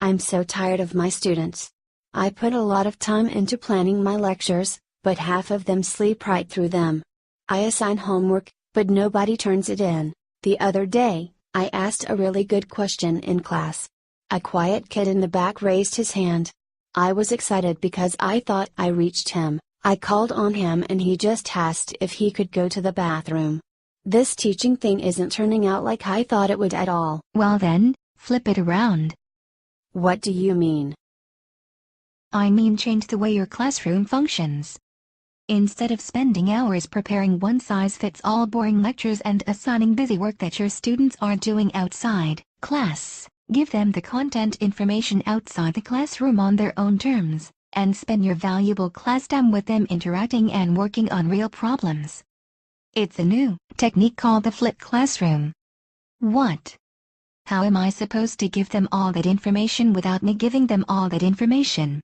I'm so tired of my students. I put a lot of time into planning my lectures, but half of them sleep right through them. I assign homework, but nobody turns it in. The other day, I asked a really good question in class. A quiet kid in the back raised his hand. I was excited because I thought I reached him. I called on him and he just asked if he could go to the bathroom. This teaching thing isn't turning out like I thought it would at all. Well then, flip it around. What do you mean? I mean change the way your classroom functions. Instead of spending hours preparing one-size-fits-all boring lectures and assigning busy work that your students are doing outside class, give them the content information outside the classroom on their own terms, and spend your valuable class time with them interacting and working on real problems. It's a new technique called the flipped classroom. What? How am I supposed to give them all that information without me giving them all that information?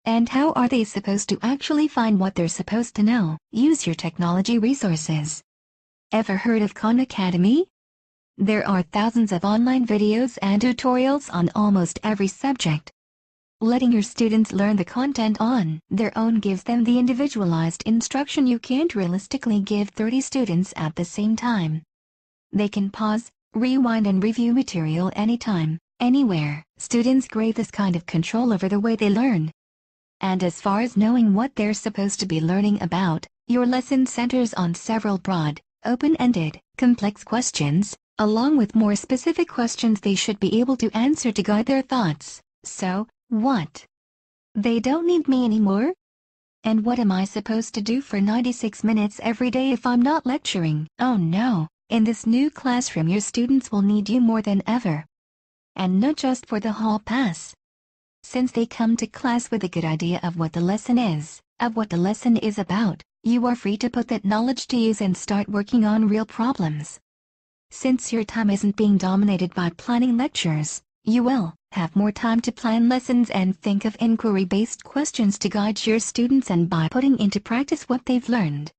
And how are they supposed to actually find what they're supposed to know? Use your technology resources. Ever heard of Khan Academy? There are thousands of online videos and tutorials on almost every subject. Letting your students learn the content on their own gives them the individualized instruction you can't realistically give 30 students at the same time. They can pause, rewind and review material anytime, anywhere. Students crave this kind of control over the way they learn. And as far as knowing what they're supposed to be learning about, your lesson centers on several broad, open-ended, complex questions, along with more specific questions they should be able to answer to guide their thoughts. So, what? They don't need me anymore? And what am I supposed to do for 96 minutes every day if I'm not lecturing? Oh no, in this new classroom your students will need you more than ever. And not just for the hall pass. Since they come to class with a good idea of what the lesson is, about, you are free to put that knowledge to use and start working on real problems. Since your time isn't being dominated by planning lectures, you will have more time to plan lessons and think of inquiry-based questions to guide your students and by putting into practice what they've learned.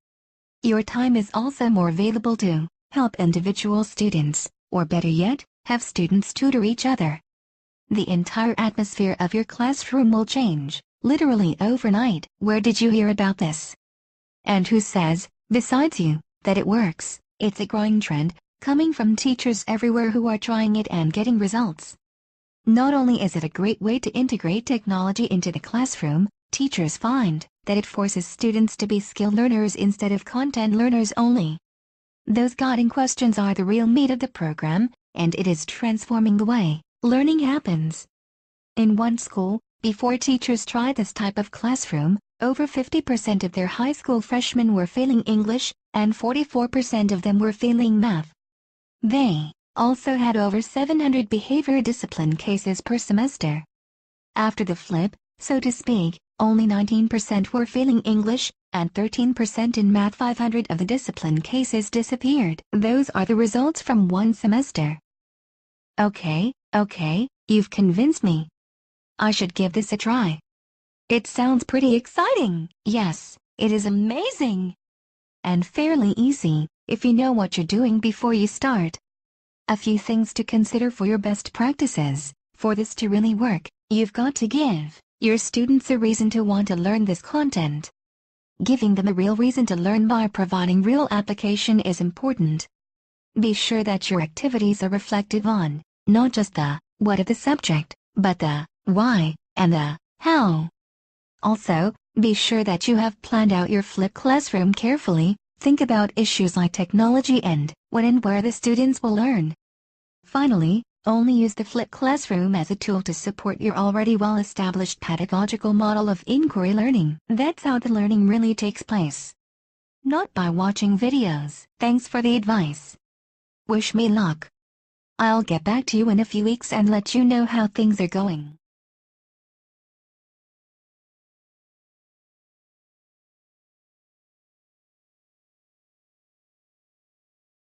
Your time is also more available to help individual students, or better yet, have students tutor each other. The entire atmosphere of your classroom will change, literally overnight. Where did you hear about this? And who says, besides you, that it works? It's a growing trend, coming from teachers everywhere who are trying it and getting results. Not only is it a great way to integrate technology into the classroom, teachers find that it forces students to be skill learners instead of content learners only. Those guiding questions are the real meat of the program, and it is transforming the way learning happens. In one school, before teachers tried this type of classroom, over 50% of their high school freshmen were failing English, and 44% of them were failing math. They also had over 700 behavior discipline cases per semester. After the flip, so to speak, only 19% were failing English, and 13% in math. 500 of the discipline cases disappeared. Those are the results from one semester. Okay, you've convinced me. I should give this a try. It sounds pretty exciting. Yes, it is amazing. And fairly easy, if you know what you're doing before you start. A few things to consider for your best practices. For this to really work, you've got to give your students a reason to want to learn this content. Giving them a real reason to learn by providing real application is important. Be sure that your activities are reflective on, not just the what of the subject, but the why and the how. Also, be sure that you have planned out your flipped classroom carefully. Think about issues like technology and when and where the students will learn. Finally, only use the flipped classroom as a tool to support your already well-established pedagogical model of inquiry learning. That's how the learning really takes place. Not by watching videos. Thanks for the advice. Wish me luck. I'll get back to you in a few weeks and let you know how things are going.